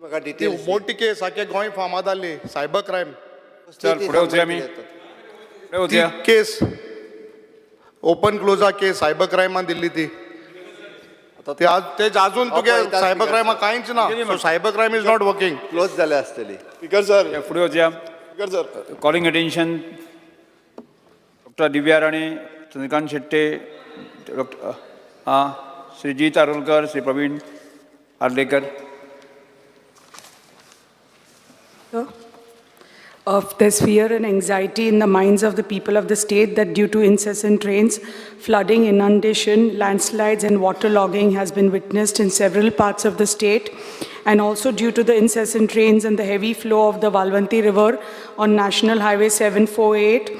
बघा ती डिटेल्स मोठी केस आखे गोंय फामाद जाल्ली सायबर क्रायम चल पुढे वचूया आमी पुढे वचूया केस ओपन क्लोजा केस सायबर क्रायमान दिल्ली ती ते आज तेच अजून तुगे पळयतात सायबर speaker क्रायमा sir. कांयच ना so cyber crime is not working close झाले असतली. स्पीकर सर या, पुढे वचूया speaker sir calling attention doctor Divya Rane Chandrakant Shetye doctor Shri G Tarulkar Shri Pravin Arlekar. There's fear and anxiety in the minds of the people of the state that due to incessant rains, flooding, inundation, landslides and waterlogging has been witnessed in several parts of the state, and also due to the incessant rains and the heavy flow of the Valvanti River on National Highway 748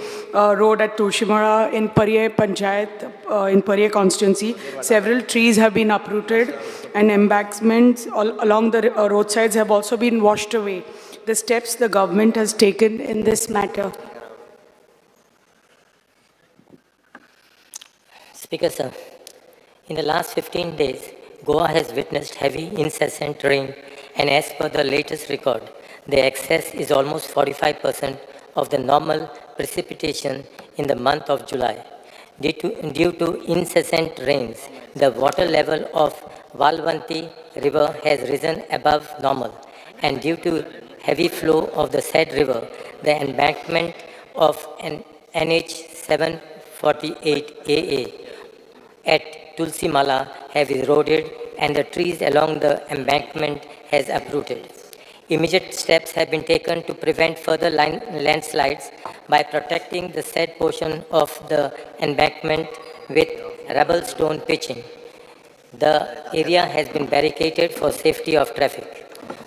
road at Tushimara in Pariyai Panchayat, in Pariyai constituency, several trees have been uprooted and embankments along the roadsides have also been washed away. The steps the government has taken in this matter. Speaker sir, in the last 15 days, Goa has witnessed heavy incessant rain, and as per the latest record, the excess is almost 45% of the normal precipitation in the month of July. Due to incessant rains, the water level of Valvanti River has risen above normal, and due to heavy flow of the said river, the embankment of NH 748 AA at Tulsimala have eroded and the trees along the embankment has uprooted. Immediate steps have been taken to prevent further landslides by protecting the said portion of the embankment with rubble stone pitching. The area has been barricaded for safety of traffic.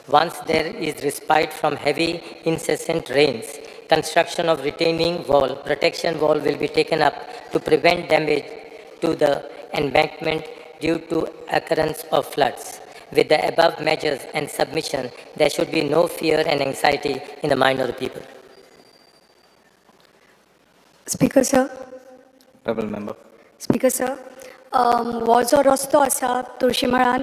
Once there is respite from heavy incessant rains, construction of retaining wall, protection wall will be taken up to prevent damage to the embankment due to occurrence of floods. With the above measures and submission, there should be no fear and anxiety in the mind of the people. Speaker sir. Honorable member. Speaker sir. हो जो रस्तो आसा तुळशीमळान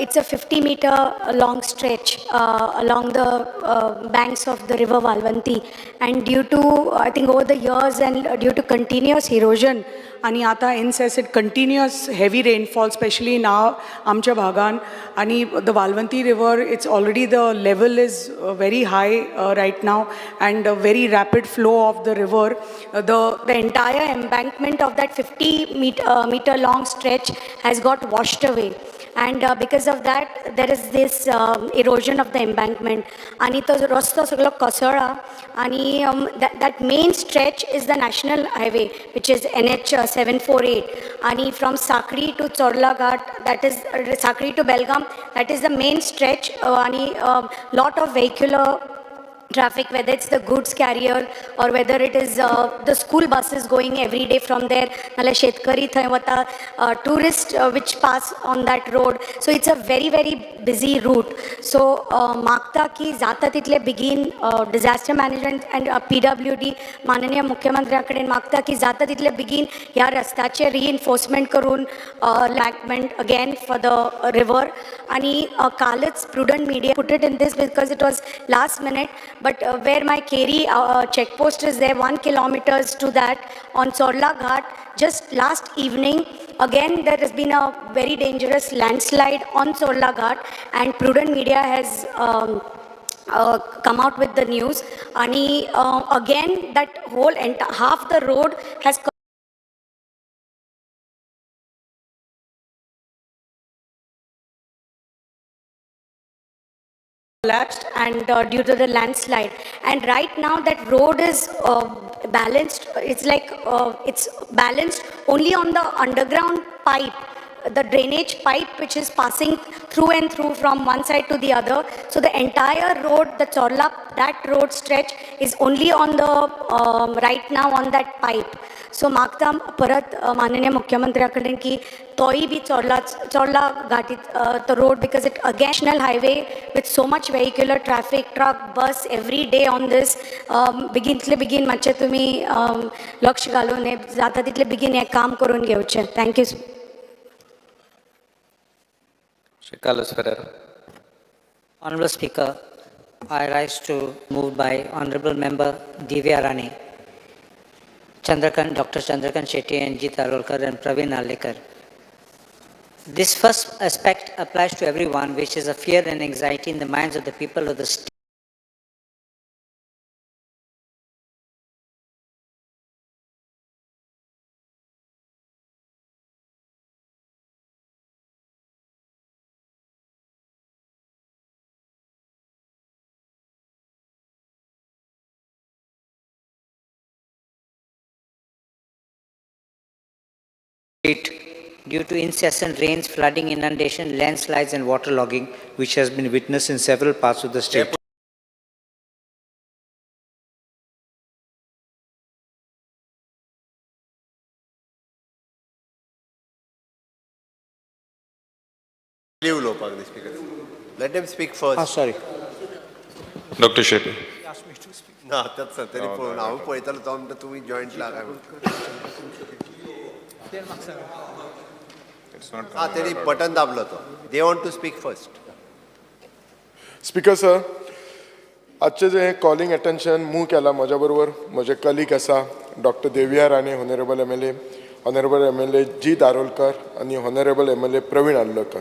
it's a 50-meter long stretch along the banks of the river Valvanti, and due to I think over the years and due to continuous erosion आणि आता incessant continuous heavy rainfall, especially now आमच्या भागान, आणि the Valvanti river, it's already the level is very high right now, and a very rapid flow of the river. The entire embankment of that 50-meter long stretch has got washed away. And because of that, there is this erosion of the embankment. आणि तो रस्तो सगळो कोसळ्ळा, आणि that main stretch is the national highway, which is NH 748. आणि from Sakri to Chorla Ghat, that is Sakri to Belgaum, that is the main stretch. आणि lot of vehicular traffic, whether it's the goods carrier or whether it is the school buses going every day from there, nala shetkari thai vata, tourists which pass on that road. So it's a very very busy route. So मागता की जाता तितले begin disaster management and PWD माननीय मुख्यमंत्र्याकडे मागता की जाता तितले begin ह्या रस्त्याचे reinforcement करून embankment again for the river. आणि कालच prudent media put it in this because it was last minute. But where my Keri checkpost is there, 1 kilometer to that on Chorla Ghat, just last evening, again there has been a very dangerous landslide on Chorla Ghat, and prudent media has come out with the news. And again that whole half the road has collapsed, and due to the landslide, and right now that road is balanced. It's like it's balanced only on the underground pipe, the drainage pipe which is passing through and through from one side to the other. So the entire road, the Chorla, that road stretch is only on the right now on that pipe. So मागता परत माननीय मुख्यमंत्र्याकडे की तोही बी चोरला घाटीत the road, because it again national highway with so much vehicular traffic, truck, bus every day on this. begin मातशें तुमी लक्ष घालून जाता तितले बेगीन हें काम करून घेवचें. Thank you. Carlos Ferrero. Honorable Speaker, I rise to move by Honorable Member Divya Rani, Dr. Chandrakant Shetty, and G. Tarolkar and Praveen Alekar. This first aspect applies to everyone, which is a fear and anxiety in the minds of the people of the state. Due to incessant rains, flooding, inundation, landslides, and waterlogging, which has been witnessed in several parts of the state. Let them speak first. Sorry. Dr. Shetty. ना आताच तरी पळोवन हांव पळयतालो तो म्हणटा तुमी जॉयंटला काय हा तेणी बटन दाबलो तो. They want to speak first. Speaker sir, आजचे जे कॉलिंग अटेन्शन मूव केला म्हज्या बरोबर म्हजे कलीग आसा doctor Divya Rane, honourable MLA, honourable MLA G Darolkar आनी हॉनरेबल MLA प्रवीण आल्लकर.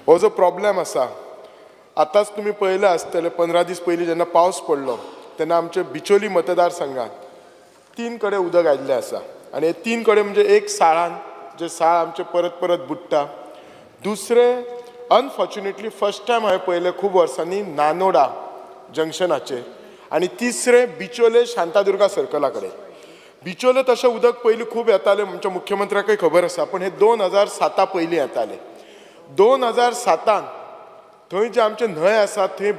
हो जो प्रॉब्लेम आसा आतांच तुमी पळयलें आसतलें 15 दीस पयलीं जेन्ना पावस पडलो तेन्ना आमचे बिचोली मतदारसंघात 3 कडेन उदक आयिल्लें आसा आनी हे 3 कडेन म्हणजे एक साळान जे साळ आमचे परत परत बुडटा. दुसरें अनफॉर्च्युनेटली फर्स्ट टायम हांवें पळयलें खूब वर्सांनी नानोडा जंक्शनाचेर आनी तिसरें बिचोले शांतादुर्गा सर्कला कडेन. बिचोले तशें उदक पयलीं खूब येतालें आमच्या मुख्यमंत्र्याकय खबर आसा, पूण हे 2007 पयलीं येतालें. 2007 थंय जे आमचे न्हंय आसा थंय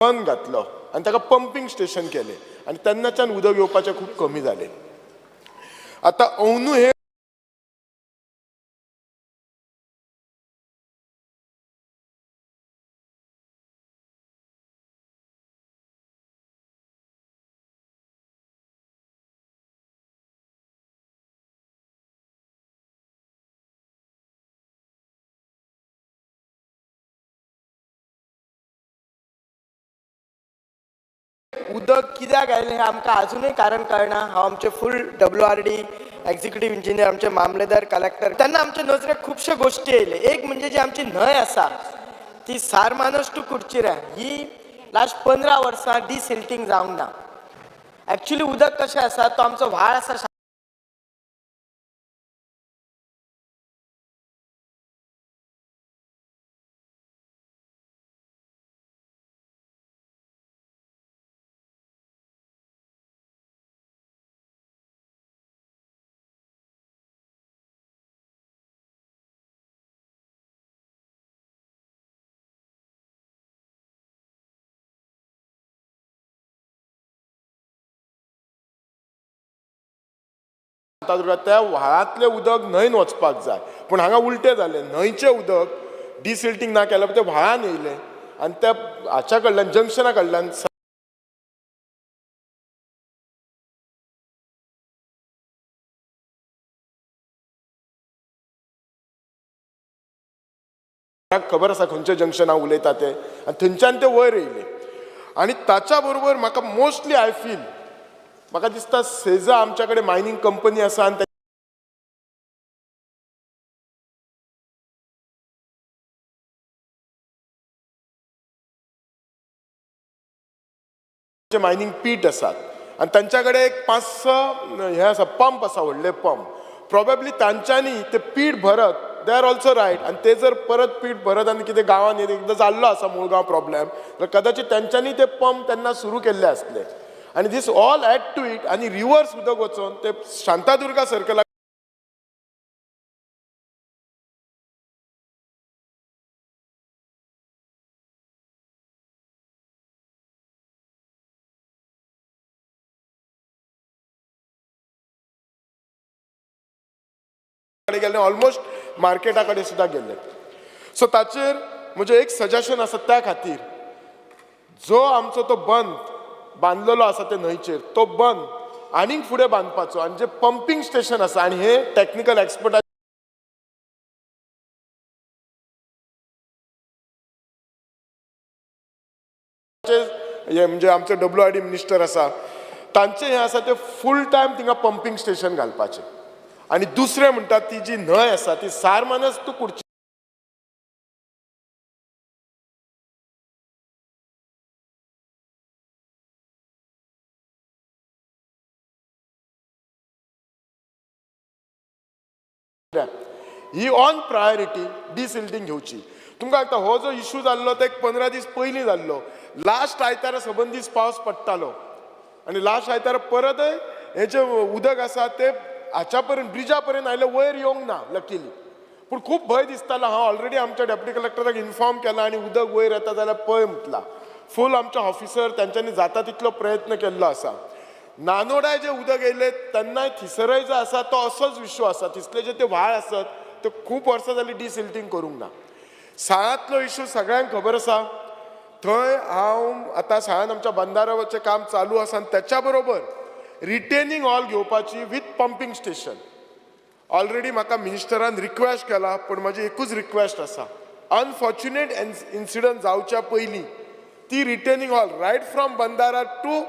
बंद घातलो आनी ताका पंपिंग स्टेशन केलें आनी तेन्नाच्यान उदक येवपाचें खूब कमी जालें. आतां अंदू हे उदक कित्याक आयलें हें आमकां अजूनय कारण कळना. हांव आमचे फूल WRD एक्झिक्युटीव इंजिनियर, आमचे मामलेदार, कलेक्टर, तेन्ना आमचे नजरेक खुबश्यो गोश्टी येयले. एक म्हणजे जी आमची न्हंय आसा ती सारमानस टू कुडचिऱ्या ही लास्ट 15 वर्सां डिसिल्टिंग जावंक ना. एक्चुली उदक कशें आसा तो आमचो व्हाळ आसा शांतादुर्गा त्या व्हाळांतलें उदक न्हंयन वचपाक जाय, पूण हांगा उलटें जालें. न्हंयचें उदक डिसिल्टिंग ना केल्या तें व्हाळान येयलें आनी त्या हाच्या कडल्यान जंक्शना कडल्यान खबर आसा खंयचे जंक्शन हांव उलयता तें, आनी थंयच्यान ते वयर येयले. आनी ताच्या बरोबर म्हाका मोस्टली आय फील म्हाका दिसता सेजा आमच्या कडेन मायनींग कंपनी आसा आनी मायनींग पीट आसात आनी तांच्या कडेन एक 5-6 हे आसा पंप आसा, व्हडले पंप. प्रोबेबली तांच्यांनी ते पीठ भरत, दे आर ऑल्सो रायट, आनी ते जर परत पीठ भरत आनी कितें गांवांत एकदां जाल्लो आसा मुळगांव प्रॉब्लेम, तर कदाचित तांच्यांनी ते पंप तेन्ना सुरू केल्ले आसले. आनी दीस ऑल ॲड टू इट आनी रिवर्स उदक वचून ते शांतादुर्गा सर्कला कडेन गेले ऑलमोस्ट मार्केटा कडेन सुद्दां गेले. सो ताचेर म्हजें एक सजेशन आसा त्या खातीर जो आमचो तो बंद बांदलेलो आसा ते न्हंयचेर तो बंद आनीक फुडें बांदपाचो आनी जे पंपींग स्टेशन आसा आनी हे टॅक्निकल एक्सपर्टा हे म्हणजे आमचे WRD मिनिस्टर आसा तांचे हे आसा ते फूल टायम थिंगा पंपींग स्टेशन घालपाचे. आनी दुसरें म्हणटा ती जी न्हंय आसा ती सारमानस तूं कुडची ही ऑन प्रायोरिटी डिसिल्टिंग घेवची. तुमकां सांगता हो जो इशू जाल्लो तो एक 15 दीस पयलीं जाल्लो. लास्ट आयतारा सबंद दीस पावस पडटालो आनी लास्ट आयतारा परत हे जे उदक आसा ते हाच्या पर्यंत ब्रिजा पर्यंत आयले वयर येवंक ना लकीली. पूण खूब भंय दिसतालो. हांव ऑलरेडी आमच्या डेप्युटी कलेक्टराक इन्फॉर्म केला आनी उदक वयर येता जाल्यार पळय म्हटला. फूल आमच्या ऑफिसर तांच्यांनी जाता तितलो प्रयत्न केल्लो आसा. नानोडाय जे उदक येयले तेन्नाय थिसरय जो आसा तो असोच विशू आसा. तिसले जे ते व्हाळ आसत ते खूब वर्सां जालीं डिसिल्टिंग करूंक ना. साळांतलो इशू सगळ्यांक खबर आसा. थंय हांव आतां साळान आमच्या बंदाराचें काम चालू आसा आनी त्याच्या बरोबर रिटेनिंग हॉल घेवपाची विथ पंपींग स्टेशन. ऑलरेडी म्हाका मिनिस्टरान रिक्वेस्ट केला पूण म्हाजी एकूच रिक्वेस्ट आसा. अनफॉर्च्युनेट इन्सिडंट जावच्या पयलीं ती retaining wall right from Bandara to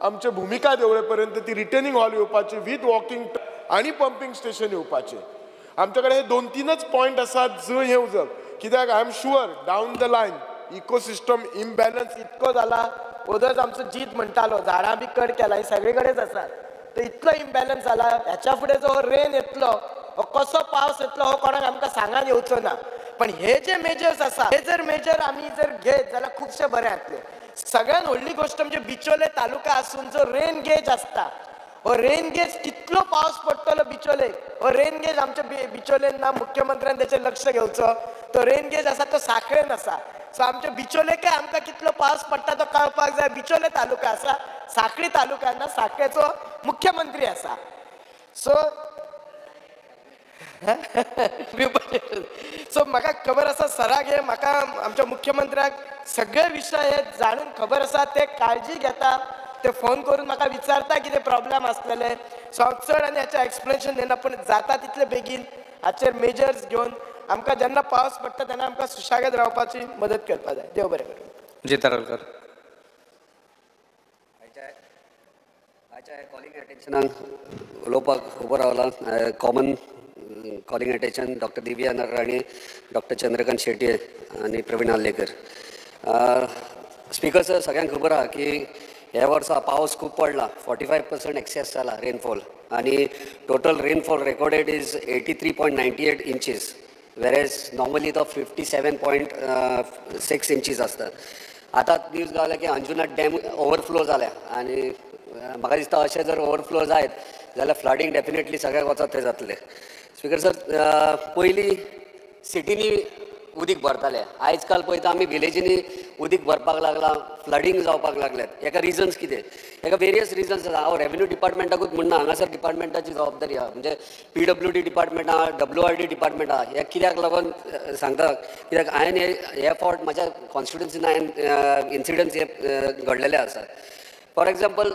आमचे भुमिका देवळे पर्यंत ती रिटेनिंग हॉल येवपाची विथ वॉकिंग आनी पंपींग स्टेशन येवपाचें. आमचे कडेन हे 2-3च पॉयंट आसात जंय हे उजक. कित्याक I am sure down the line ecosystem imbalance इतको जाला. ओदर्स आमचो जीत म्हणटालो झाडां बी कट केला ही सगळे कडेच आसात. तो इतलो इम्बॅलन्स जाला. ह्याच्या फुडें जो रेन येतलो हो कसो पावस येतलो हो कोणाक आमकां सांगान येवचो ना. पण हे जे मेजर्स आसा हे जर मेजर आमी जर घेत जाल्यार खुबशे बरें जातले. सगळ्यात व्हडली गोष्ट म्हणजे बिचोले तालुका आसून जो रेन गेज असता हो रेन गेज कितलो पावस पडटलो बिचोले हो रेन गेज आमच्या बिचोलेन ना. मुख्यमंत्र्यान त्याचेर लक्ष घेवचो. तो रेन गेज आसा तो साखळेन आसा. सो आमच्या बिचोलेक आमकां कितलो पावस पडटा तो कळपाक जाय. बिचोले तालुका आसा साखळी तालुका ना. साखळेचो मुख्यमंत्री आसा. सो सो म्हाका खबर आसा सराक हे म्हाका आमच्या मुख्यमंत्र्याक सगळे विशय हे जाणून खबर आसा. ते काळजी घेता. ते फोन करून म्हाका विचारता कितें प्रॉब्लेम आसलेले. सो हांव चड आनी हाचें एक्सप्लेनेशन दिना पूण जाता तितले बेगीन हाचेर मेजर्स घेवन आमकां जेन्ना पावस पडटा तेन्ना आमकां सुशागेत रावपाची मदत करपाक जाय. देव बरें करूं. जी तारळकर. आयच्या कॉलिंग एटेन्शनाक उलोवपाक उबो रावला. कॉमन कॉलिंग एटेन्शन डॉक्टर दिव्या नारायणी, डॉक्टर चंद्रकांत शेट्ये आनी प्रवीण आल्लेकर. स्पीकर सर सगळ्यांक खबर आहा की ह्या वर्सा पावस खूब पडला. 45% एक्सेस जाला रेनफॉल आणि total rainfall recorded is 83.98 inches average normally तो 57.6 इंचीस असतात. आता न्यूज गावल्या की अंजुना डॅम ओवरफ्लो जाल्या आनी म्हाका दिसता अशें जर ओवरफ्लो जायत जाल्यार फ्लडींग डेफिनेटली सगळ्याक वचत थंय जातलें. स्पीकर सर पयलीं सिटीनी उदीक भरताले. आयज काल पळयता आमी विलेजींनी उदीक भरपाक लागला. फ्लडींग जावपाक लागल्यात. हेका रिजन्स कितें? हेका वेरियस रिजन्स आसा. हांव रेव्हेन्यू डिपार्टमेंटाकूच म्हणना हांगासर डिपार्टमेंटाची जबाबदारी आहा. म्हणजे PWD डिपार्टमेंट आहा, WRD डिपार्टमेंट आहा. हे कित्याक लागून सांगता कित्याक हांवें हे फावट म्हाज्या कॉन्स्टिट्युन्सीन हांवें इन्सिडंट्स हे घडलेले आसात. फॉर एग्जाम्पल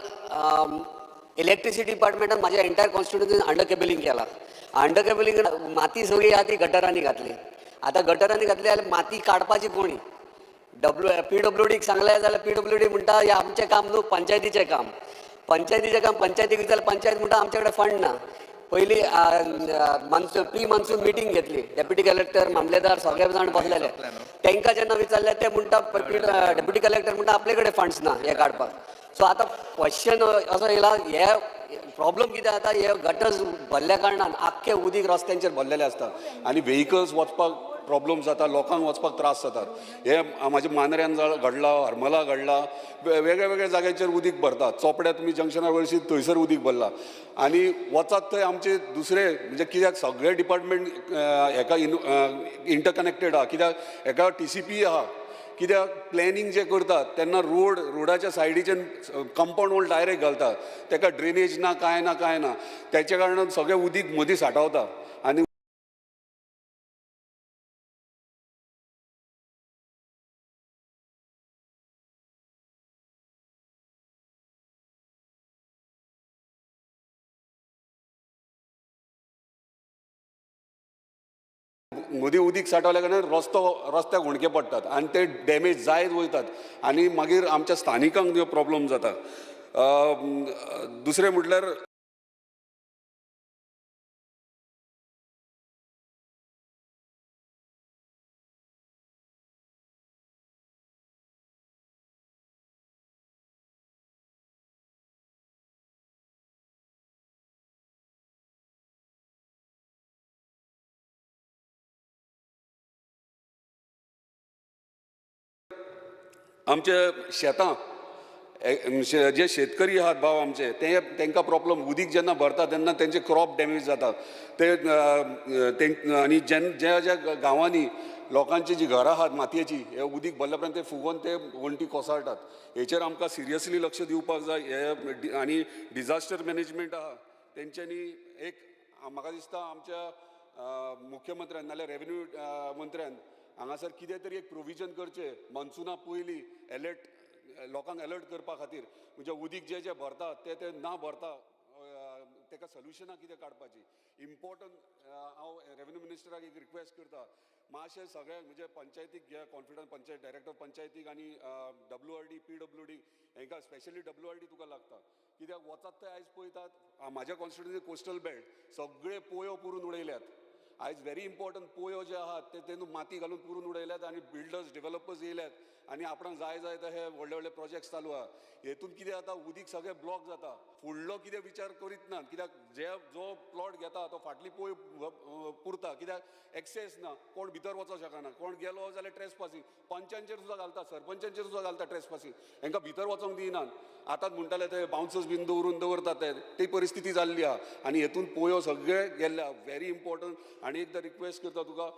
इलेक्ट्रिसिटी डिपार्टमेंटान म्हाज्या एंटायर कॉन्स्टिट्युन्सीन अंडर केबलिंग केला. अंडर केबलिंग माती सगळी आहा ती गटरांनी घातली. आता गटरांनी घातली जाल्यार माती काडपाची कोणी? PWDक सांगलें जाल्यार PWD म्हणटा हें आमचें काम न्हू पंचायतीचें काम. पंचायतीचें काम पंचायतीक जाल्यार पंचायत म्हणटा आमचे कडेन फंड ना. पयलीं प्री मान्सून मिटींग घेतली. डेप्युटी कलेक्टर मामलेदार सगळे जाण बसलेले. तांकां जेन्ना विचारलें ते म्हणटा डेप्युटी कलेक्टर म्हणटा आपले कडेन फंड्स ना हे काडपाक. सो आतां क्वेश्चन असो येयला हे प्रॉब्लम कितें जाता हे गटर्स भरल्या कारणान आख्खे उदीक रस्त्यांचेर भरलेले आसता आनी व्हेहिकल्स वचपाक प्रॉब्लम्स जाता. लोकांक वचपाक त्रास जातात. हे म्हाज्या मांद्र्यान घडला, हरमला घडला. वेगळ्या वेगळ्या जाग्याचेर उदीक भरतात. चोपड्या तुमी जंक्शनार वयरशीं थंयसर उदीक भरला आनी वचत थंय आमचे दुसरे म्हणजे कित्याक सगळे डिपार्टमेंट हेका इंटरकनेक्टेड आहा. कित्याक हेका TCP आहा. कित्याक प्लॅनिंग जे करतात तेन्ना रोडाच्या सायडीच्यान कंपाऊंड वॉल डायरेक्ट घालतात. ताका ड्रेनेज ना कांय ना. त्याच्या कारणान सगळें उदीक मदीं सांठवता आनी मदीं उदीक साठवल्या कारणान रस्त्याक हुणके पडटात आनी ते डॅमेज जायत वयतात आनी मागीर आमच्या स्थानिकांक ह्यो प्रॉब्लेम जाता. दुसरें म्हटल्यार आमचे शेतां जे शेतकरी आहात भाव आमचे तांकां प्रॉब्लम उदीक जेन्ना भरता तेन्ना तेंचे क्रॉप डॅमेज जाता ते आनी ज्या ज्या गांवांनी लोकांची जी घरां आहात मातयेची हे उदीक भरल्या उपरांत ते फुगोवन ते वणटी कोसळटात. हेचेर आमकां सिरियसली लक्ष दिवपाक जाय. हे आनी डिजास्टर मॅनेजमेंट आहा तेंच्यांनी एक म्हाका दिसता आमच्या मुख्यमंत्र्यान नाल्यार रेव्हेन्यू मंत्र्यान हांगासर कितें तरी एक प्रोविजन करचें मनसुना पयलीं अलर्ट लोकांक अलर्ट करपा खातीर म्हणजे उदीक जे जे भरता ते ना भरता ताका सोल्युशनां कितें काडपाची. इम्पॉर्टंट हांव रेव्हेन्यू मिनिस्टराक एक रिक्वेस्ट करता मातशें सगळ्यांक म्हणजे पंचायतीक घ्या कॉन्फिडन्स पंचायत डायरेक्टर पंचायतीक आनी WRD PWD हांकां स्पेशली WRD तुका लागता कित्याक वचात ते आयज पळयतात म्हाज्या कॉन्स्टिट्युन्सी कोस्टल बेल्ट सगळे पोयो पुरून उडयल्यात. आयज व्हेरी इम्पॉर्टंट पोयो जे आहात ते तेतून माती घालून पुरून उडयल्यात आनी बिल्डर्स डेव्हलपर्स येयल्यात आनी आपणाक जाय जाय ते हे व्हडले व्हडले प्रोजेक्ट्स चालू आहा. हेतून कितें जाता उदीक सगळें ब्लॉक जाता. फुडलो कितें विचार करीत ना कित्याक जो प्लॉट घेता तो फाटली पोय पुरता कित्याक एक्सेस ना कोण भितर वचोंक शकना कोण गेलो जाल्यार ट्रेसपासींग पंचांचेर सुद्दां घालता सरपंचांचेर सुद्दां घालता ट्रेसपासींग हांकां भितर वचोंक दिनात. आतांच म्हणटाले ते बाउन्सर्स बीन दवरून दवरतात ती परिस्थिती जाल्ली आहा आनी हेतून पोयो सगळे गेल्ले व्हेरी इम्पॉर्टंट. आनी एकदां रिक्वेस्ट करता तुका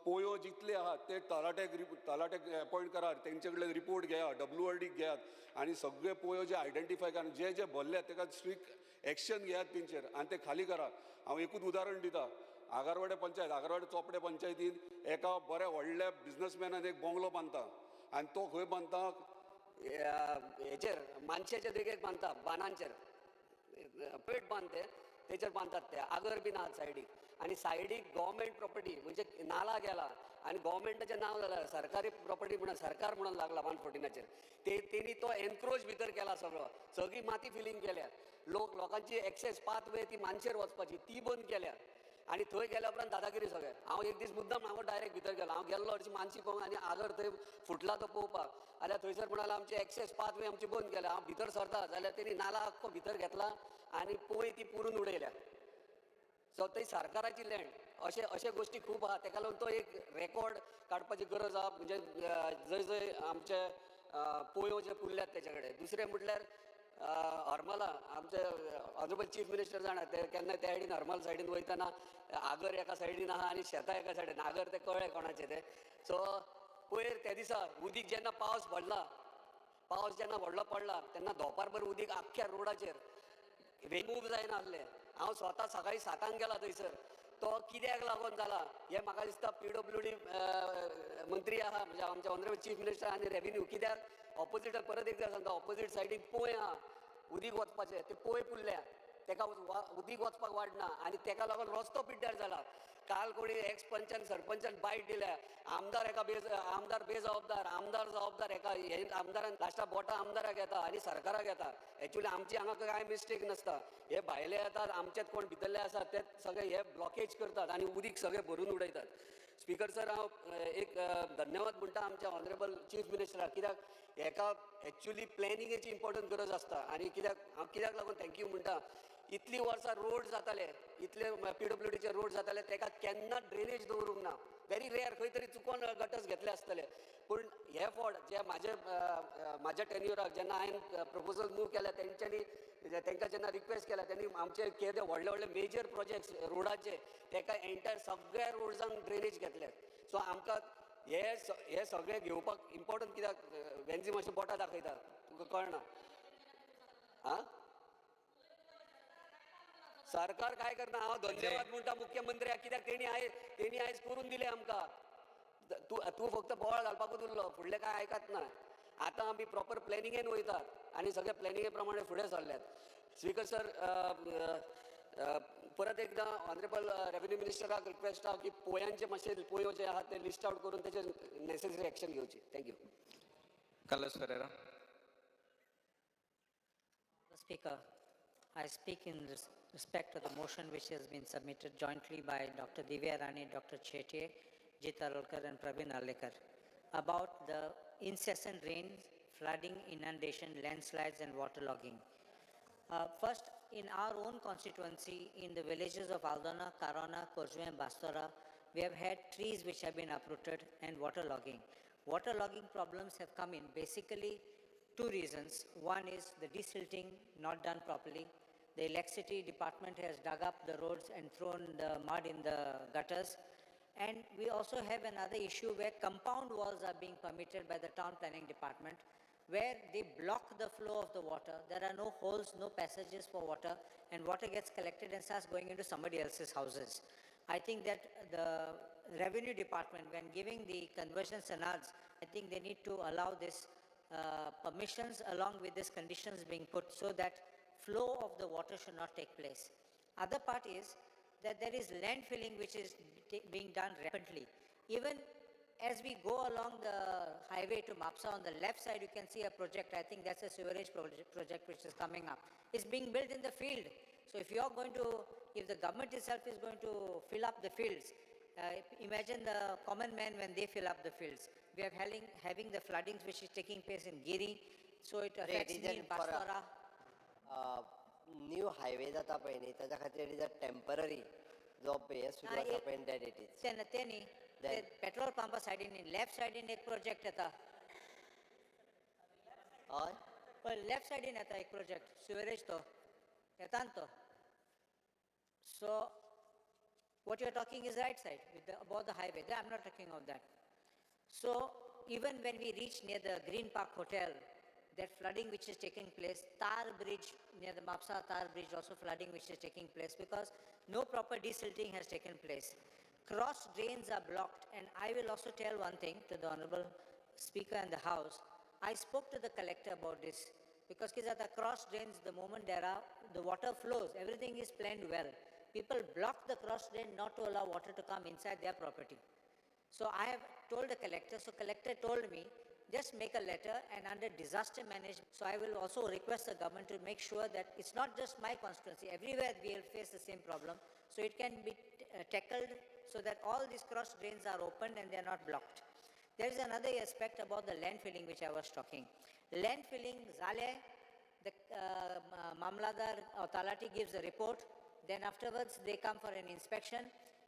पोयो जितले आहात ते तलाट्याक अपॉयंट करात तेंचे कडल्यान रिपोर्ट घेयात WRD घेयात आनी सगळे पोयो जे आयडेंटिफाय करात जे जे भरल्यात ताका स्ट्रिक्ट एक्शन घेयात तेंचेर आनी ते खाली करात. हांव एकूच उदाहरण दिता आगारवाडे पंचायत आगारवाडे चोपडे पंचायतीन एका बऱ्या व्हडल्या बिझनसमॅनान एक बंगलो बांदता आनी तो खंय बांदता हेचेर मानशेच्या देगेक बांदता बानांचेर पेट बांदते तेचेर बांदतात ते आगर बीन आहात सायडीक आनी सायडीक गव्हर्मेंट प्रॉपर्टी म्हणजे नाला गेला आनी गव्हर्मेंटाचें नांव जालां सरकारी प्रॉपर्टी म्हणून सरकार म्हणून लागला 114चेर तेणी तो एनक्रोच भितर केला सगळी माती फिलिंग केल्या लोकांची एक्सेस पाथवे ती मानशेर वचपाची ती बंद केल्या आनी थंय गेल्या उपरांत दादागिरी सगळें. हांव एक दीस मुद्दाम हांव डायरेक्ट भितर गेलो हांव गेल्लो हरशी मानशी पळोवंक आनी आगर थंय फुटला तो पळोवपाक जाल्यार थंयसर म्हणाला आमची एक्सेस पाथवे आमची बंद केल्या. हांव भितर सरता जाल्यार तेणी नाला आख्खो भितर घेतला आनी पोय ती पुरून उडयल्या. सो थंय सरकाराची लँड अशे गोश्टी खूब आहा ताका लागून तो एक रेकॉर्ड काडपाची गरज आहा म्हणजे जंय जंय आमचे पोयो जे पुरल्यात तेचे कडेन. दुसरें म्हटल्यार हरमला आमचे ऑनरेबल चीफ मिनिस्टर जाणा ते केन्ना त्या सायडीन हरमल सायडीन वयतना आगर एका सायडीन आहा आनी शेतां एका सायडीन आगर ते कळ्ळें कोणाचे ते. सो पयर त्या दिसा उदीक जेन्ना पावस जेन्ना व्हडलो पडला तेन्ना धोपारभर उदीक आख्ख्या रोडाचेर रिमूव जायना आसलें. हांव स्वता सकाळीं 7 गेला थंयसर तो कित्याक लागून जाला हें म्हाका दिसता PWD मंत्री आहा म्हणजे आमचे ऑनरेबल चीफ मिनिस्टर आनी रेव्हेन्यू कित्याक ऑपोजिट परत एकदां सांगता ऑपोजीट सायडीन पोय आहा उदीक वचपाचें ते पोय पुरल्या ताका उदीक वचपाक वाडना आनी ताका लागून रस्तो पिड्ड्यार जाला. काल कोणी एक्स पंचान सरपंचान बायट दिल्या आमदार जबाबदार एका हे आमदारान लास्टा बोटां आमदाराक येता आनी सरकाराक येता. एक्चुली आमची हांगा कांय मिस्टेक नासता हे भायले येतात आमचेच कोण भितरले आसात ते सगळे हे ब्लॉकेज करतात आनी उदीक सगळे भरून उडयतात. स्पिकर सर हांव एक धन्यवाद म्हणटा आमच्या ऑनरेबल चीफ मिनिस्टराक कित्याक हेका एक्चुली प्लॅनिंगेची इम्पॉर्टंट गरज आसता आनी कित्याक लागून थँक्यू म्हणटा इतलीं वर्सां रोड जाताले इतले PWDचे रोड जाताले ताका केन्ना ड्रेनेज दवरूंक ना. व्हेरी रेअर खंय तरी चुकोन गटर्स घेतले आसतले पूण हे फावट जे म्हाज्या टेन्युराक जेन्ना हांवें प्रपोजल मूव केल्या तांकां जेन्ना रिक्वेस्ट केल्या त्यांनी आमचे कितें व्हडले व्हडले मेजर प्रोजेक्ट्स रोडाचे ताका एंटायर सगळ्या रोड्सांक ड्रेनेज घेतले. सो आमकां हे सगळें घेवपाक इम्पॉर्टंट कित्याक वेन्जी मातशें बोटां दाखयता तुका कळना आं सरकार काय करना. हांव धन्यवाद म्हणटा मुख्यमंत्र्याक कित्याक तेणी आयज करून दिले आमकां. तूं फक्त बोवाळ घालपाकूच उरलो फुडलें काय आयकत ना. आतां आमी प्रॉपर प्लॅनिंगेन वयतात आनी सगळे प्लॅनिंगे प्रमाणे फुडें सरल्यात. स्पिकर सर परत एकदा ऑनरेबल रेव्हेन्यू मिनिस्टराक रिक्वेस्ट आहा की पोयांचे मातशे पोयो जे आहात ते लिस्ट आउट करून त्याचे नेसेसरी एक्शन घेवची. Thank you. Carlos Ferreira. Mr. Speaker, I speak in respect of the motion which has been submitted jointly by Dr. Divya Rani, Dr. Chetye, Jit Arolkar and Praveen Arlekar about the incessant rains, flooding, inundation, landslides and waterlogging. First, in our own constituency, in the villages of Aldona, Karona, Korju and Bastora, we have had trees which have been uprooted and waterlogging. Waterlogging problems have come in basically two reasons. One is the desilting not done properly. The electricity department has dug up the roads and thrown the mud in the gutters. And we also have another issue where compound walls are being permitted by the town planning department, where they block the flow of the water. There are no holes, no passages for water, and water gets collected and starts going into somebody else's houses. I think that the revenue department, when giving the conversion standards, I think they need to allow this permissions along with these conditions being put so that flow of the water should not take place. Other part is that there is land filling which is being done rapidly. Even as we go along the highway to Mapsa, on the left side you can see a project, I think that's a sewerage project which is coming up. It's being built in the field. So if the government itself is going to fill up the fields, imagine the common man when they fill up the fields. We are having the floodings which is taking place in Giri, so it affects me in Bastora. New highway जाता पळय न्ही ताच्या खातीर is a temporary जो हे सुरू आसा पळय दॅट इट इज ते न्ही पेट्रोल पंपा सायडीन लेफ्ट सायडीन एक प्रोजेक्ट येता हय लेफ्ट सायडीन येता एक प्रोजेक्ट सिवरेज तो येता न्ही तो so what you are talking is right side about the highway. I'm not talking of that. So even when we reach near the Green Park Hotel, that flooding which is taking place, Tar Bridge, near the Mapsa Tar Bridge, also flooding which is taking place because no proper desilting has taken place. Cross drains are blocked, and I will also tell one thing to the Honorable Speaker and the House. I spoke to the collector about this because at the cross drains, the moment the water flows, everything is planned well. People block the cross drain not to allow water to come inside their property. So I have told the collector, so collector told me, just make a letter and under disaster management. So I will also request the government to make sure that it's not just my constituency, everywhere we will face the same problem. So it can be tackled so that all these cross drains are opened and they are not blocked. There is another aspect about the land filling which I was talking. Land filling, Zale, the Mamladar or Talati gives a report, then afterwards they come for an inspection,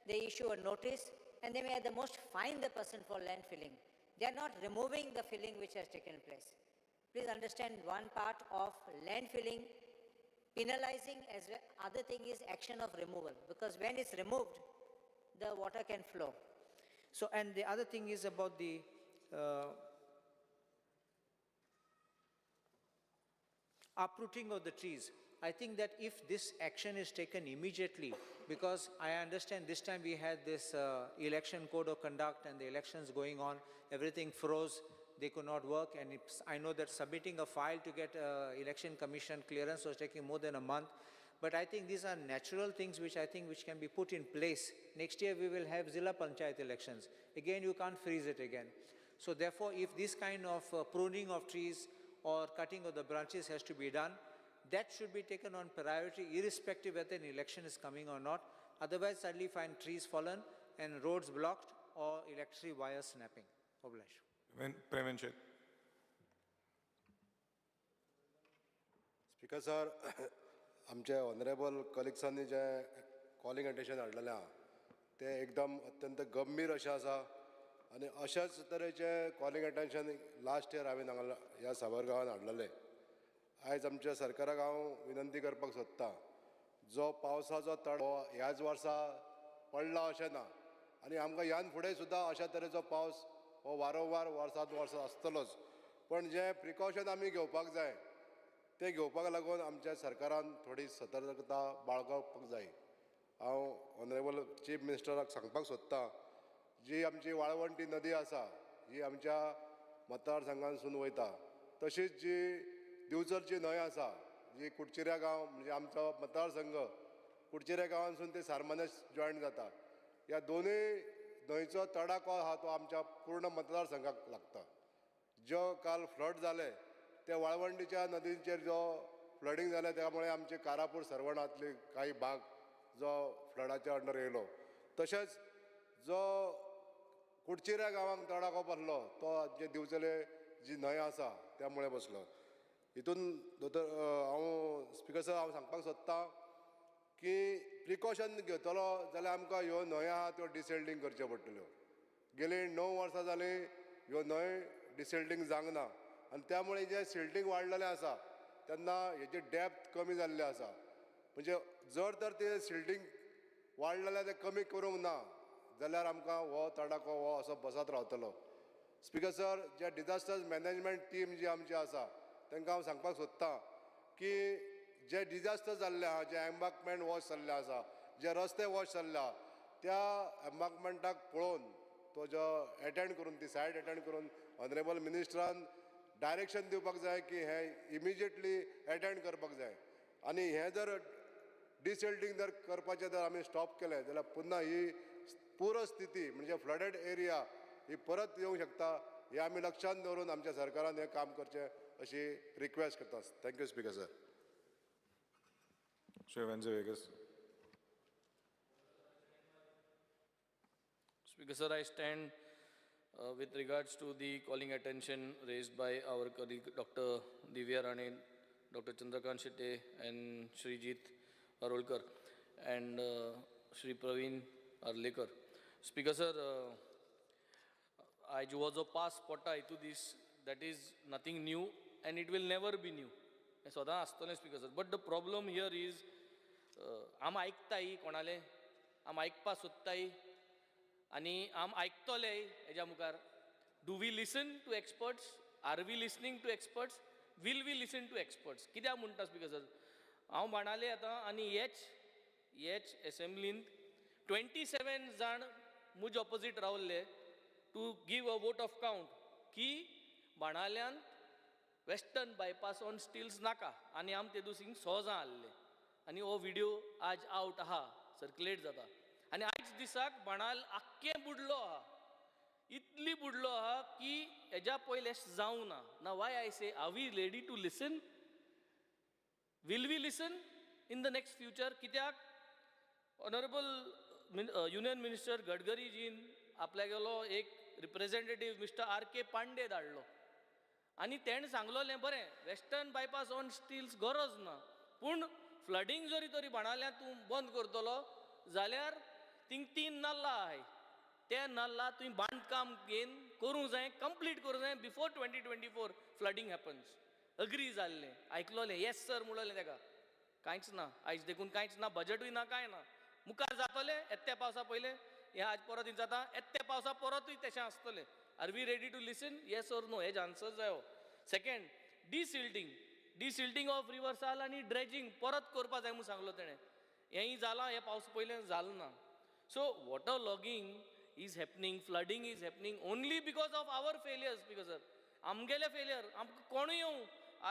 they issue a notice, and they may at the most fine the person for land filling. They are not removing the filling which has taken place. Please understand one part of land filling, penalizing as well. Other thing is action of removal, because when it's removed, the water can flow. So, and the other thing is about the uprooting of the trees. I think that if this action is taken immediately, because I understand this time we had this election code of conduct and the elections going on, everything froze, they could not work, and I know that submitting a file to get election commission clearance was taking more than a month. But I think these are natural things which I think which can be put in place. Next year we will have Zilla Panchayat elections. Again, you can't freeze it again. So therefore, if this kind of pruning of trees or cutting of the branches has to be done, that should be taken on priority irrespective whether an election is coming or not. Otherwise, suddenly find trees fallen and roads blocked or electric wires snapping. Oblash. Prevention. Speaker sir, आमचे honourable कलिग्सांनी जे calling attention हाडलेलें आहा तें एकदम अत्यंत गंभीर अशें आसा आनी अशाच तरेचे कॉलिंग अटेन्शन लास्ट इयर हांवें हांगा ह्या साबरगांवान हाडलेलें. आयज आमच्या सरकाराक हांव विनंती करपाक सोदतां, जो पावसाचो तडो ह्याच वर्सा पडला अशें ना आनी आमकां ह्यान फुडें सुद्दां अशा तरेचो पावस हो वारंवार वर्सांत वर्स आसतलोच. पण जे प्रिकॉशन आमी घेवपाक जाय ते घेवपाक लागून आमच्या सरकारान थोडी सतर्कता बाळगपाक जाय. हांव ऑनरेबल चीफ मिनिस्टराक सांगपाक सोदतां, जी आमची वाळवंटी नदी आसा ही आमच्या मतदारसंघांतसून वयता, तशीच जी दिवचलची न्हंय आसा जी कुडचिऱ्या गांव म्हणजे आमचो मतदारसंघ कुडचिरे गांवांसून ते सारमानेस जॉईन जाता. ह्या दोनूय न्हंयचो तडाखो आहा तो आमच्या पूर्ण मतदारसंघाक लागता. जो काल फ्लड जाले ते वाळवंडीच्या नदींचेर जो फ्लडिंग जालें त्यामुळे आमचे कारापूर सरवणातले काही भाग जो फ्लडाच्या अंडर येयलो. तशेंच जो कुडचिऱ्या गांवांक तडाखो बसलो तो जे दिवचले जी न्हंय आसा त्यामुळे बसलो. हितून हांव स्पिकर सर हांव सांगपाक सोदतां की प्रिकॉशन घेतलो जाल्यार आमकां ह्यो न्हंय आहा त्यो डिसेल्टींग करच्यो पडटल्यो. गेली 9 वर्सां जालीं ह्यो न्हंय डिसेल्टींग जावंक ना आनी त्यामुळे जे सिल्टींग वाडलेलें आसा तेन्ना हेची डेप्थ कमी जाल्ली आसा. म्हणजे जर तर ते सिल्टींग वाडलेलें तें कमी करूंक ना जाल्यार आमकां हो तडाखो हो असो बसत रावतलो. स्पिकर सर जे डिजास्टर मॅनेजमेंट टीम जी आमची आसा तांकां हांव सांगपाक सोदतां की जे डिजास्टर जाल्ले आहा, जे एम्बांकमेंट वॉश जाल्ले आसा, जे रस्ते वॉश जाल्ले आहा त्या एम्बांकमेंटाक पळोवन तो जो एटेंड करून ती सायट एटेंड करून ऑनरेबल मिनिस्टरान डायरेक्शन दिवपाक जाय की हे इमिजिएटली एटेंड करपाक जाय. आनी हे जर डिसेल्टींग जर करपाचें जर आमी स्टॉप केलें जाल्यार पुन्हा ही पूर स्थिती म्हणजे फ्लडेड एरिया ही परत येवंक शकता. हे आमी लक्षांत दवरून आमच्या सरकारान हें काम करचें अशी रिक्वेस्ट करता. Thank you speaker sir. Sri Venze Vegas. Speaker sir, I stand with regards to the calling attention raised by our colleague Dr. Divya Rane, Dr. Chandrakant Shete and Srijit Arolkar and Shri Praveen Arlekar. Speaker sir, I was a pass pota to this, that is nothing new and it will never be new. सदां आसतलें speaker sir. But the problem here is आम आयकताय कोणाले, आम आयकपा सोदताय आनी आम आयकतले हेज्या मुखार. Do we listen to experts? Are we listening to experts? Will we listen to experts? कित्याक म्हणटा स्पिकर सर, हांव म्हणाले आतां आनी हेच एसेंब्लींत 27 जाण मुज ऑपोजीट रावल्ले to give a vote of count की बाणाल्यांत वेस्टर्न बायपास ऑन स्टिल्स नाका आनी आम ते दुसींग 6 जाण आहले आनी हो व्हिडिओ आज आउट आहा, सर्क्युलेट जाता. आनी आयज दिसाक बाणाल आख्खें बुडलो आहा, इतली बुडलो आहा की हेज्या पयले जावं ना. ना why I say are we ready to listen? Will we listen in the next future? कित्याक ऑनरेबल युनियन मिनिस्टर गडकरी जीन आपल्यागेलो एक रिप्रेझेंटेटीव मिस्टर R.K. पांडे धाडलो आनी तेणें सांगलोलें बरें वेस्टर्न बायपास ऑन स्टिल्स गरज ना, पूण फ्लडींग जरी तरी बाणाल्या तूं बंद करतलो जाल्यार थिंग 3 नाल्ला आहाय, त्या नाल्ला तुवें बांदकाम घेवन करूंक जाय, कंप्लीट करूंक जाय बिफोर 2024 फ्लडींग हॅपन्स. अग्री जाल्लें, आयकलोलें, येस सर म्हणलोलें ताका. कांयच ना, आयज देखून कांयच ना, बजेटूय ना, कांय ना. मुखार जातलें येत्या पावसा पयलें, हें आज परत जाता, येत्या पावसा परतूय तशें आसतलें. Are we ready to listen? Yes or no? हेज आन्सर जायो. सेकंड, डिसिल्टींग ऑफ रिवर्साल आनी ड्रेजिंग परत करपा जाय म्हूण सांगलो तेणें. हेंय जालां, हे पावस पयलें जालें ना. So water logging is happening, flooding is happening only because of our failures. Because आमगेले फेलियर, आमकां कोणूय येवं,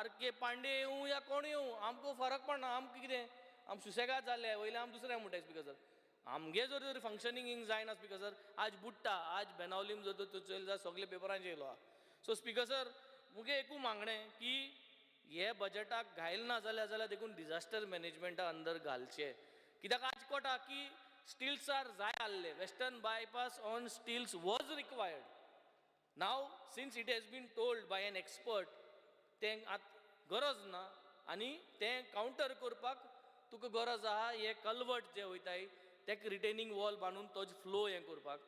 R.K. पांडे येवं या कोण येवं, आमकां फरक पडना. आमकां कितें, आम सुसेगाद जाल्ले, वयले आम दुसऱ्या म्हणटाय स्पिकर सर. आमगे जर तर फंक्शनींग जायना स्पिकर सर, आज बुडटा, आज बेनावलीम जर तर चलयलो जाल्यार सगळे पेपरांचेर येयलो. सो स्पिकर सर, मुगे एकू मागणें की हे बजेटाक घायल ना जाल्यार देखून डिजास्टर मॅनेजमेंटा अंडर घालचे. कित्याक आज कोटा की स्टिल्स आर जाय आहले, western bypass on stilts was required. Now since it has been told by an expert तें गरज ना आनी तें कावंटर करपाक तुका गरज आहा हे कल्वर्ट जे वयताय तेका रिटेनिंग वॉल बांदून तो फ्लो हें करपाक,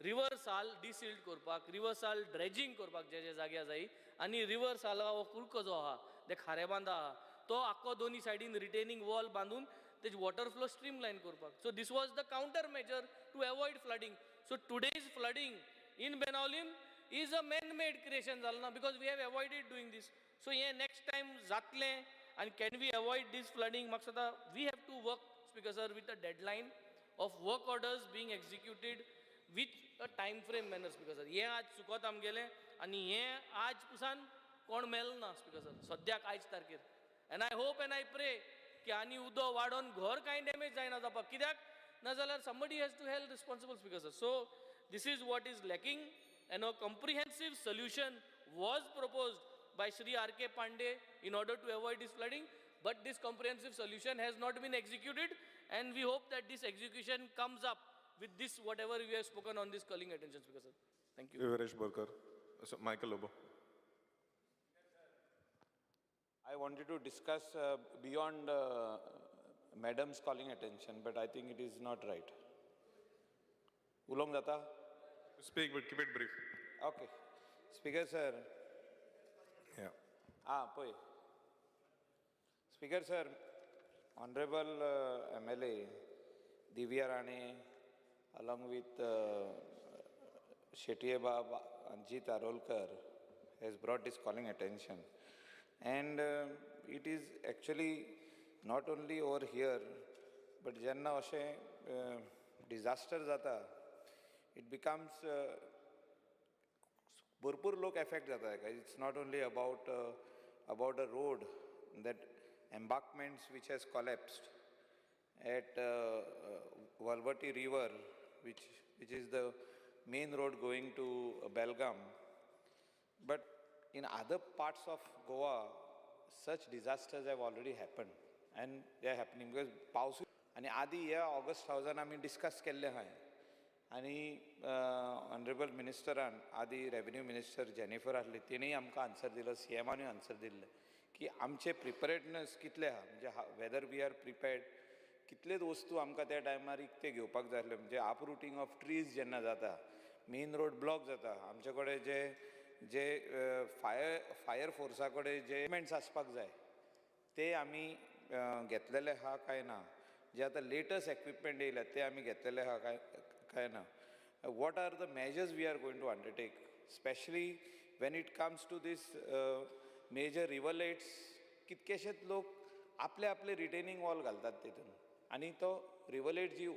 रिवर्साल डिसिल्ट करपाक, रिवर्साल ड्रेजिंग करपाक जे जाग्यार जाय आनी रिवर्साल हो कुडको जो आहा ते खारेबांदा आहा तो आख्खो दोनी सायडीन रिटेनिंग वॉल बांदून तेजी वॉटर फ्लो स्ट्रीमलायन करपाक. So this was the counter measure to avoid flooding. So today's flooding in Benaulim is a man made creation जालें ना, because we have avoided doing this. So हें नेक्स्ट टायम जातलें आनी can we avoid this flooding? म्हाका दिसता we have to work speaker sir with a deadline of work orders being executed with a time frame manner speaker sir. हें आज चुकत आमगेलें आनी हें आज पुसान कोण मेल ना स्पिकर सर सद्याक आयज तारखेर. End I hope end I प्रे की आनी उदो वाडोवन घर कांय डॅमेज जायना जावपाक, कित्याक नाजाल्यार somebody has to held responsible, speaker sir. So this is what is lacking, and a comprehensive solution was proposed by Shri R.K. Pandey in order to avoid this flooding, but this comprehensive solution has not been executed, and we hope that this execution comes up with this whatever we have spoken on this calling attention, speaker sir. Thank you. Viresh Borkar. Michael Lobo. I wanted to discuss beyond Madam's calling attention, but I think it is not right. Ulong data? Speak, but keep it brief. Okay. Speaker sir. Yeah. Poi. Speaker sir, Honorable MLA Divya Rane, along with Shetye Bab Anjit Arolkar, has brought this calling attention. And it is actually not only over here, but jenna ashe disaster jata, it becomes bharpur lok affect jata hai. It's not only about a road, that embankments which has collapsed at Valvati River, which is the main road going to Belgaum. But in other parts of Goa, such disasters have already happened, and they are happening because पाऊस आणि आधी या August thousand आमी discuss केल्ले आहाय आणि honourable मिनिस्टरान आधी revenue minister Jennifer आसली तिणेय आमकां आन्सर दिलो, सीएमानूय आन्सर दिल्ले की आमचे प्रिपेरेडनेस कितले आहा, म्हणजे वेदर वी आर प्रिपेर्ड, कितलेच वस्तू आमकां त्या टायमार इकते घेवपाक जाय आसले, म्हणजे अपरूटिंग ऑफ ट्रीज जेन्ना जाता, मेन रोड ब्लॉक जाता, आमचे कडेन जे फायर फोर्सा कडेन जे इक्विपमेंट्स आसपाक जाय ते आमी घेतलेले आहा काय ना, जे आतां लेटस्ट इक्विपमेंट येयल्या ते आमी घेतलेले आहा काय ना. What are the measures we are going to undertake, specially when it comes to this major rivulets. कितकेशेच लोक आपले रिटेनिंग वॉल घालतात तितून, आनी तो रिवरलेट जी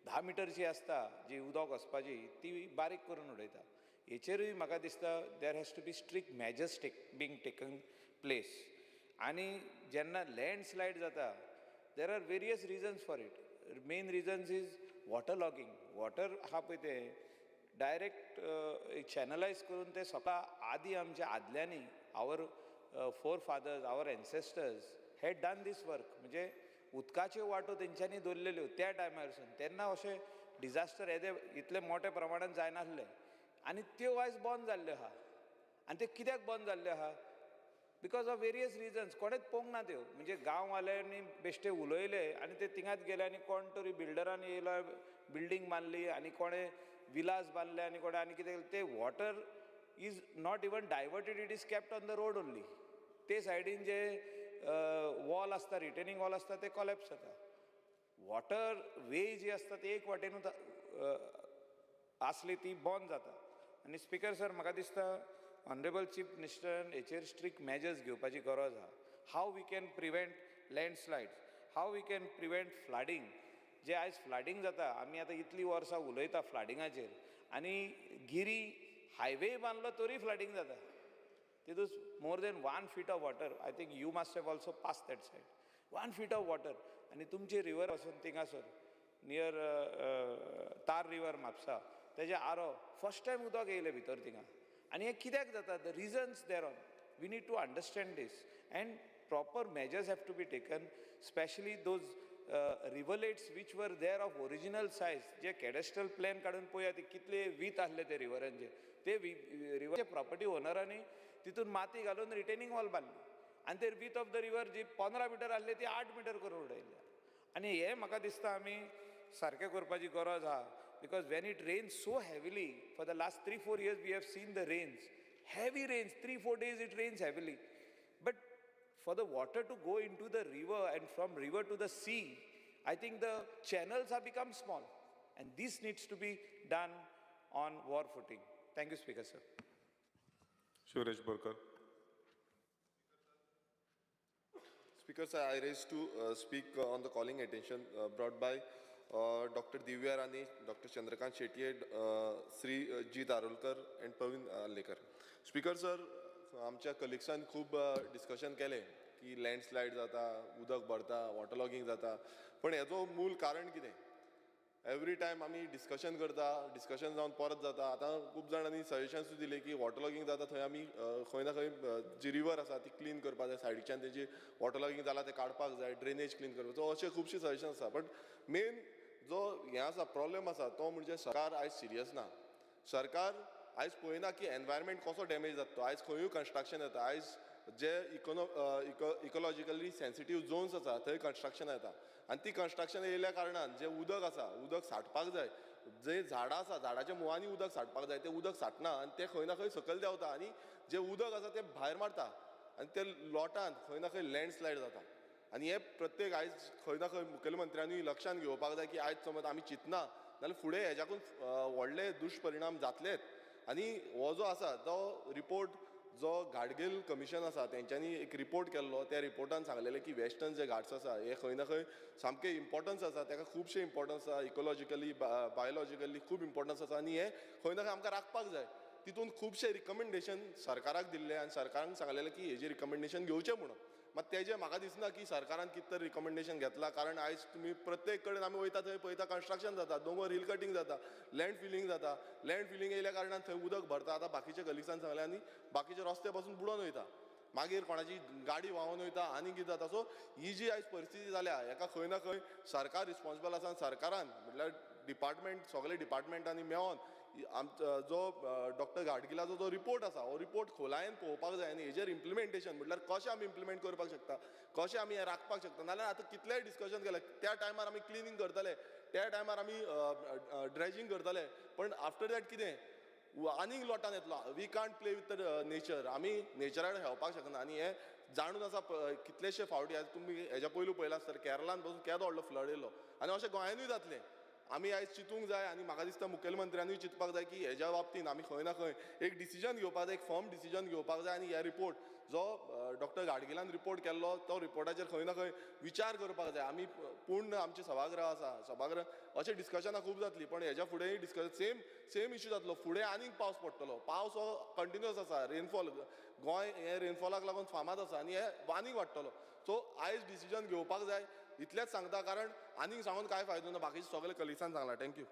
10 मिटरची आसता जी उदक वचपाची ती बारीक करून उडयता. हेचेरूय म्हाका दिसता there has to be strict measures being taken place. आनी जेन्ना लँडस्लायड जाता there are various reasons for it. Main reasons is water logging. Water आहा पळय तें डायरेक्ट चॅनलायज करून ते स्वता आदी आमच्या आदल्यांनी our forefathers our ancestors had done this work. म्हणजे उदकाच्यो वाटो तेंच्यांनी दवरलेल्यो त्या टायमारसून, तेन्ना अशें डिजास्टर येदे इतले मोठ्या प्रमाणांत जायनासले. आनी त्यो आयज बंद जाल्ल्यो आहा. आनी ते कित्याक बंद जाल्ल्यो आहा? Because of various reasons. कोणेच पळोवंक ना त्यो. म्हणजे गांववाल्यांनी बेश्टे उलयले आनी ते तिंगाच गेले आनी कोण तरी बिल्डरान येयलो, बिल्डींग बांदली आनी कोणें विलास बांदले आनी कोणें आनी कितें केलें. ते water is not even diverted, it is kept on the road only. ते सायडीन जे वॉल आसता, रिटेनिंग वॉल आसता ते कॉलेप्स जाता. वॉटर वे जी आसता ती एक वाटेनूच आसली ती बंद जाता. आनी स्पिकर सर म्हाका दिसता ऑनरेबल चीफ मिनिस्टरान हेचेर स्ट्रिक्ट मेजर्स घेवपाची गरज आहा. How we can prevent landslides, how we can prevent flooding. जे आयज फ्लडींग जाता, आमी आतां इतलीं वर्सां उलयता फ्लडींगाचेर, आनी गिरी हायवे बांदलो तरी फ्लडींग जाता. तितूंत more than 1 feet of water. I think you must have also pass that said. 1 feet of water. आनी तुमची रिवर वचून थिंगासर नियर तार रिवर म्हापसा तेजे आरो फर्स्ट टायम उदक येयलें भितर थिंगा. आनी हें कित्याक जाता? The reasons there on. We need to understand this and proper measures have to be taken, specially those rivulets which were there of original size. जे कॅडेस्ट्रल प्लॅन काडून पळया ते कितले वीथ आसले ते रिवरांचे. ते रिवरचे प्रॉपर्टी ओनरांनी तितून माती घालून रिटेनिंग वॉल बांदली आनी ते वीथ ऑफ द रिवर जी 15 मिटर आसली ती 8 मिटर करून उडयल्या. आनी हें म्हाका दिसता आमी सारकें करपाची गरज आहा. Because when it rains so heavily, for the last 3-4 years we have seen the rains, heavy rains, 3-4 days it rains heavily. But for the water to go into the river and from river to the sea, I think the channels have become small. And this needs to be done on war footing. Thank you, Speaker, sir. Suresh Borkar. Speaker, sir, I raise to speak on the calling attention brought by Dr. Divya Rane, Dr. Chandrakant Shetye, Sri G. Darolkar and Praveen Allekar. Speaker, sir, आमच्या कलिग्सान खूब discussion केलें की landslide जाता, उदक भरता, water logging जाता. पण हेजो मूल कारण कितें? एवरी टायम आमी डिस्कशन करता, डिस्कशन जावन परत जाता. आतां खूब जाणांनी सजेशन्सूय दिले की वॉटर लॉगिंग जाता थंय आमी खंय ना खंय जी रिवर आसा ती क्लीन करपाक जाय, सायडीच्यान तेजी वॉटर लॉगिंग जाला तें काडपाक जाय, ड्रेनेज क्लीन करपाक. सो अशे खुबशे सजेशन आसा. बट मेन जो हें आसा प्रॉब्लेम आसा तो म्हणजे सरकार आयज सिरियस ना. सरकार आयज पळयना की एनवायरमेंट कसो डॅमेज जाता तो. आयज खंयूय कन्स्ट्रक्शन येता, आयज जे इकोलॉजिकली सेन्सिटीव झोन्स आसा थंय कन्स्ट्रक्शन येता. आनी ती कन्स्ट्रक्शन येयल्या कारणान जे उदक आसा, उदक साठपाक जाय, जे झाडां आसा झाडाच्या मुळांनी उदक साठपाक जाय तें उदक साठना आनी तें खंय ना खंय सकयल देंवता आनी जे उदक आसा तें भायर मारता आनी ते लोटान खंय ना खंय लँडस्लायड जाता. आनी हे प्रत्येक आयज खंय ना खंय मुखेलमंत्र्यांनी लक्षांत घेवपाक जाय की आयज समज आमी चिंतना जाल्यार फुडें हेज्याकून व्हडले दुश्परिणाम जातलेच. आनी हो जो आसा तो रिपोर्ट जो घाटगेल कमिशन आसा तेंच्यांनी एक रिपोर्ट केल्लो, त्या रिपोर्टान सांगलेलें की वेस्टर्न जे घाट्स आसा हे खंय ना खंय सामके इम्पॉर्टन्स आसा, ताका खुबशे इम्पॉर्टन्स आसा, इकोलॉजिकली बायोलॉजिकली खूब इम्पॉर्टन्स आसा. आनी हे खंय ना खंय आमकां राखपाक जाय. तितून खुबशे रिकमेंडेशन सरकाराक दिल्ले आनी सरकारान सांगलेलें की हेजे रिकमेंडेशन घेवचें म्हणून. मात तेजें म्हाका दिसना की सरकारान कितें तरी रिकमेंडेशन घेतला. कारण आयज तुमी प्रत्येक कडेन आमी वयता थंय पळयता कन्स्ट्रक्शन जाता, दोंगर हिल कटींग जाता, लँड फिलींग जाता. लँड फिलींग येयल्या कारणान थंय उदक भरता. आतां बाकीच्या कलिग्सान सांगलें आनी बाकीचे रस्ते पासून बुडोवन वयता, मागीर कोणाची गाडी व्हांवून वयता आनी कितें जाता. सो ही जी आयज परिस्थिती जाल्या हेका खंय ना खंय सरकार रिस्पॉन्सिबल आसा. सरकारान म्हटल्यार डिपार्टमेंट सगळे डिपार्टमेंटांनी मेळोन जो डॉक्टर घाटगिलाचो जो रिपोर्ट आसा हो रिपोर्ट खोलायेन पळोवपाक जाय आनी हेजेर इम्प्लिमेंटेशन म्हटल्यार कशें आमी इम्प्लिमेंट करपाक शकता, कशें आमी हें राखपाक शकता. नाल्यार आतां कितलेंय डिस्कशन केलें, त्या टायमार आमी क्लिनींग करतले, त्या टायमार आमी ड्रेजिंग करतले, पण आफ्टर दॅट कितें आनीक लोटान येतलो. We can't play with the nature. आमी नेचराक खेळपाक शकना. आनी हे जाणून आसा कितलेशे फावटी तुमी हेज्या पयलू पळयला आसतलें केरळान पासून केदो व्हडलो फ्लड येयलो आनी अशें गोंयानूय जातलें. आमी आयज चिंतूंक जाय आनी म्हाका दिसता मुखेलमंत्र्यांनीय चिंतपाक जाय की हेज्या बाबतींत आमी खंय ना खंय एक डिसिजन घेवपाक जाय, एक फर्म डिसिजन घेवपाक जाय. आनी हे रिपोर्ट जो डॉक्टर घाटगिलान रिपोर्ट केल्लो तो रिपोर्टाचेर खंय ना खंय विचार करपाक जाय. आमी पूर्ण आमचे सभागृह आसा, सभागृह अशें डिस्कशनां खूब जातलीं, पण हेज्या फुडेंय डिस्कशन सेम इश्यू जातलो. फुडें आनीक पावस पडटलो. पावस हो कंटिन्युअस आसा. रेनफॉल गोंय हे रेनफॉलाक लागून फामाद आसा आनी हे आनीक वाडटलो. सो आयज डिसिजन घेवपाक जाय इतलेंच सांगता, कारण आनीक सांगून काय फायदो ना. बाकीचे सगळे कलिग्सान सांगला. Thank you.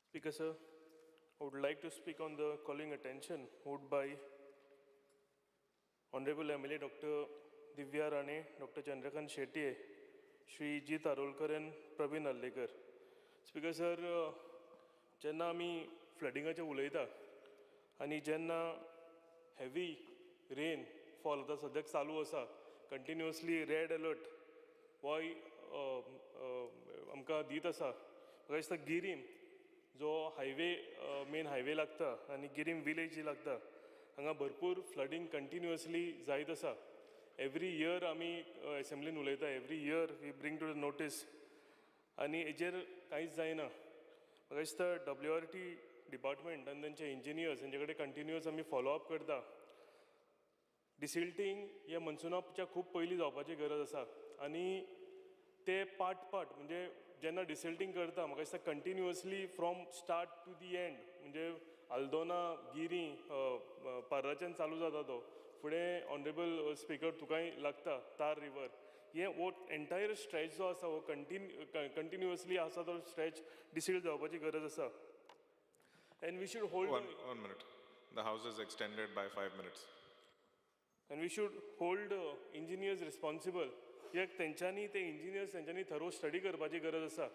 Speaker sir, I would like to speak on the calling attention moved by Honorable MLA Dr. Divya Rane, Dr. Chandrakant Shetye, Shri G. Tarolkar and Praveen Allekar. Speaker sir, जेन्ना आमी फ्लडिंगाचें उलयता आनी जेन्ना हेवी रेन फॉल आतां सद्याक चालू आसा, continuously red alert हो आमकां दीत आसा. म्हाका दिसता गिरीम जो हायवे मेन हायवे लागता आनी गिरीम विलेज जी लागता हांगा भरपूर फ्लडिंग कंटिन्युअसली जायत आसा. एवरी इयर आमी एसेंब्लीन उलयता, every year we bring to the notice आनी हेजेर कांयच जायना. म्हाका दिसता WRT डिपार्टमेंट आनी तेंचे इंजिनियर्स हेंचे कडेन कंटिन्युअस आमी फॉलोअप करता. डिसिल्टींग हे मनसुनाच्या खूब पयलीं जावपाची गरज आसा आनी ते पार्ट म्हणजे जेन्ना डिसिल्टींग करता म्हाका दिसता continuously from start to the end म्हणजे आल्दोना गिरी पार्राच्यान चालू जाता तो फुडें ऑनरेबल स्पीकर तुकाय लागता तार रिवर. हे हो एंटायर स्ट्रेच जो आसा हो कंटिन्युअसली आसा तो स्ट्रेच डिसिल्ट जावपाची गरज आसा. And we should hold one minute. The house is extended by 5 minutes. And we should hold engineers responsible. एक तेंच्यांनी ते इंजिनियर्स तेंच्यांनी थरो स्टडी करपाची गरज आसा.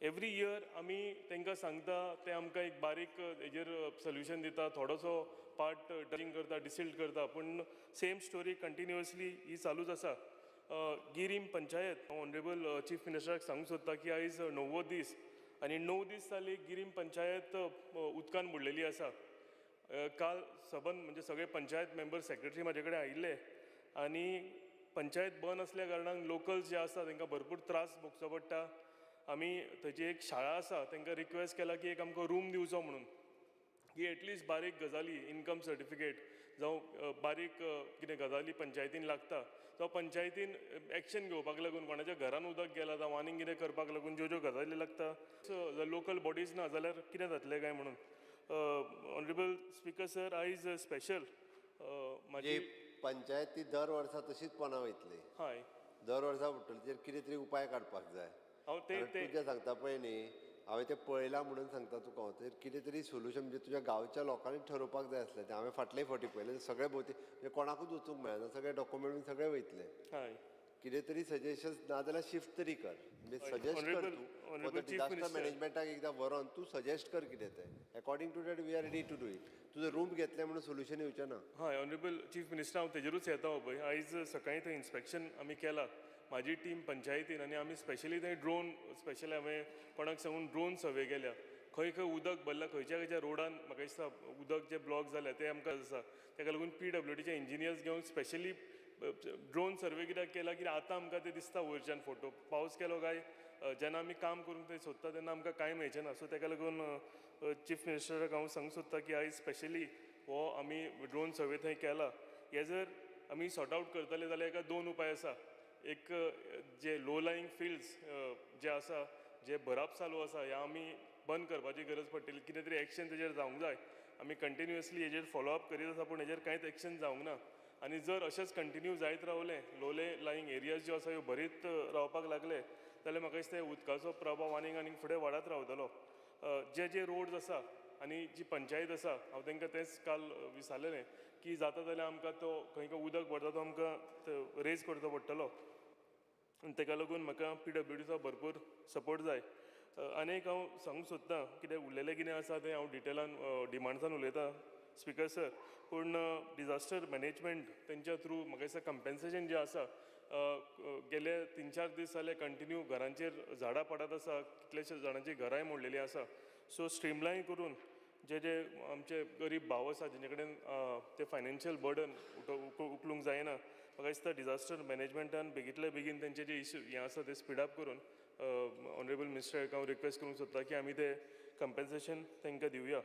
एवरी इयर आमी तांकां सांगता, ते आमकां एक बारीक हेजेर सोल्युशन दिता, थोडोसो पार्ट ड्रेजिंग करता, डिसिल्ट करता, पूण सेम स्टोरी कंटिन्युअसली ही चालूच आसा. गिरीम पंचायत ऑनरेबल चीफ मिनिस्टराक सांगूंक सोदता की आयज 90 दीस आनी 9 दीस जाली गिरीम पंचायत उदकान बुडलेली आसा. काल सबंद म्हणजे सगळे पंचायत मेंबर सेक्रेटरी म्हाजे कडेन आयिल्ले आनी पंचायत बंद आसल्या कारणान लोकल्स जे आसा तांकां भरपूर त्रास भोगचो पडटा. आमी थंयची एक शाळा आसा तांकां रिक्वेस्ट केला की एक आमकां रूम दिवचो म्हणून, की एटलिस्ट बारीक गजाली इनकम सर्टिफिकेट जावं बारीक कितें गजाली पंचायतीन लागता तो पंचायतीन एक्शन घेवपाक लागून कोणाच्या घरान उदक गेलां जावं आनीक कितें करपाक लागून ज्यो गजाली लागता लोकल बॉडीज ना जाल्यार कितें जातलें काय म्हणून. Honorable Speaker sir, आयज स्पेशल म्हणजे पंचायत ती दर वर्सा तशीच पोना वयतली हय दर वर्सा म्हणटली कितें तरी उपाय काडपाक जाय तुजें सांगता पळय न्ही हांवें तें पळयलां म्हणून सांगता तुका हांव तर कितें तरी सोल्युशन म्हणजे तुज्या गांवच्या लोकांनी ठरोवपाक जाय आसलें तें हांवें फाटलेय फावटी पळयलें सगळे भोवती म्हणजे कोणाकूच वचूंक मेळना सगळे डॉक्युमेंट बीन सगळे वयतले हय कितें तरी सजेशन ना जाल्यार शिफ्ट तरी कर म्हणजे सजेस्ट कर तूं डिजास्टर मॅनेजमेंटाक एकदां व्हरोन तूं सजेस्ट कर कितें तें according to that we are ready to do it तुजो रूम घेतलें म्हणून सोल्युशन येवचें ना हय ऑनरेबल चीफ मिनिस्टर हांव तेजेरूच येता पळय आयज सकाळीं थंय इन्स्पेक्शन आमी केलां म्हाजी टीम पंचायतीन आनी आमी स्पेशली थंय ड्रोन स्पेशली हांवें कोणाक सांगून ड्रोन सर्वे केल्या खंय खंय उदक भरला खंयच्या खंयच्या रोडान म्हाका दिसता उदक जे ब्लॉक जाल्या ते आमकां आसा ताका लागून PWDचे इंजिनियर्स घेवन स्पेशली ड्रोन सर्वे कित्याक केला की आतां आमकां ते दिसता वयरच्यान फोटो पावस केलो काय जेन्ना आमी काम करूंक थंय सोदता तेन्ना आमकां कांय मेळचें ना सो ताका लागून चीफ मिनिस्टराक हांव सांगूंक सोदता की आयज स्पेशली हो आमी ड्रोन सर्वे थंय केला हे जर आमी सॉर्ट आवट करतले जाल्यार हाका 2 उपाय आसा एक जे लो लायंग फिल्ड्स जे आसा जे भराप चालू आसा हे आमी बंद करपाची गरज पडटली कितें तरी एक्शन तेजेर जावंक जाय आमी कंटिन्युअसली हेजेर फॉलोअप करीत आसा पूण हेजेर कांयच एक्शन जावंक ना आनी जर अशेंच कंटिन्यू जायत रावलें लोले लायंग एरियाज ज्यो आसा ह्यो भरीत रावपाक लागले जाल्यार म्हाका दिसता उदकाचो प्रभाव आनीक आनीक फुडें वाडत रावतलो जे रोड्स आसा आनी जी पंचायत आसा हांव तांकां तेंच काल विचारलेलें की जाता जाल्यार आमकां तो खंय खंय उदक भरता तो आमकां रेज करचो पडटलो आनी ताका लागून म्हाका PWDचो भरपूर सपोर्ट जाय आनीक हांव सांगूंक सोदतां कितें उरलेलें कितें आसा तें हांव डिटेलान डिमांड्सान उलयतां स्पिकर सर पूण डिजास्टर मॅनेजमेंट तेंच्या थ्रू म्हाका दिसता कंपेन्सेशन जें आसा गेले 3-4 दीस जाले कंटिन्यू घरांचेर झाडां पडत आसा कितलेशे जाणांची घरांय मोडलेलीं आसा सो स्ट्रीमलायन करून जे आमचे गरीब भाव आसा जेणे कडेन ते फायनान्शियल बर्डन उखलूंक जायना म्हाका दिसता डिजास्टर मॅनेजमेंटान बेगींतल्या बेगीन तेंचे जे इश्यू हें आसा ते स्पीडअप करून ऑनरेबल मिनिस्टराक हांव रिक्वेस्ट करूंक सोदता की आमी ते कंपेन्सेशन तांकां दिवया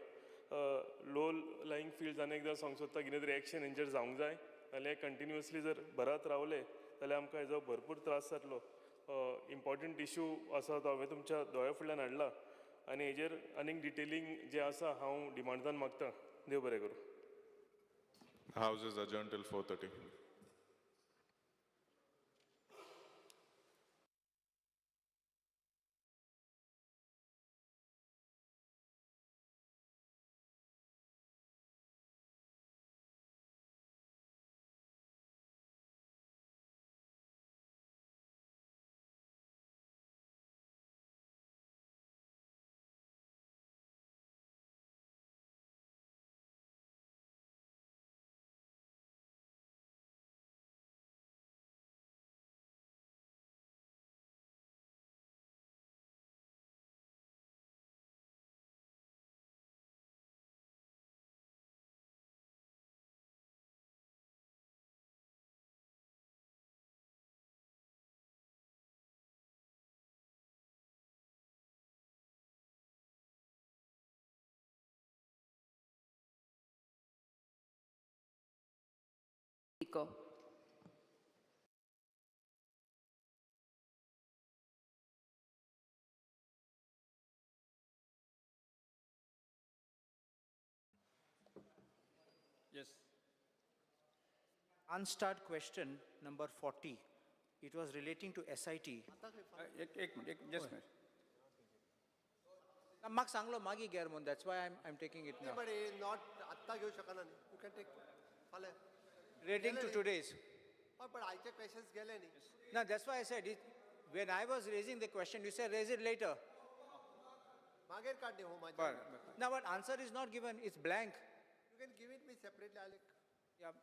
लो लायंग फिल्ड्स आनी एकदां सांगूंक सोदता कितें तरी एक्शन हेंचेर जावंक जाय जाल्यार कंटिन्युअसली जर भरात रावले जाल्यार आमकां हेजो भरपूर त्रास जातलो इम्पॉर्टंट इश्यू आसा तो हांवें तुमच्या दोळ्या फुडल्यान हाडला आनी हेजेर आनीक डिटेलिंग जें आसा हांव डिमांड्सान मागतां देव बरें करूं House is adjourned till 4:30. Yes. Unstart question number 40. It was relating to SIT. एक मिनिट जस्ट मिनिट म्हाका सांगलो मागीर घे म्हणून that's why I'm taking it now. Not आत्ता घेवं शकना न्ही यू कॅन टेक फाल्यां Relating to today's. पण आयचे क्वेश्चन्स गेले न्ही No, that's why I said it. When I was raising the question, you said raise it later. मागीर काड न्ही हो म्हाज्या No, but answer is not given. It's blank. You can give it me separately. Yeah.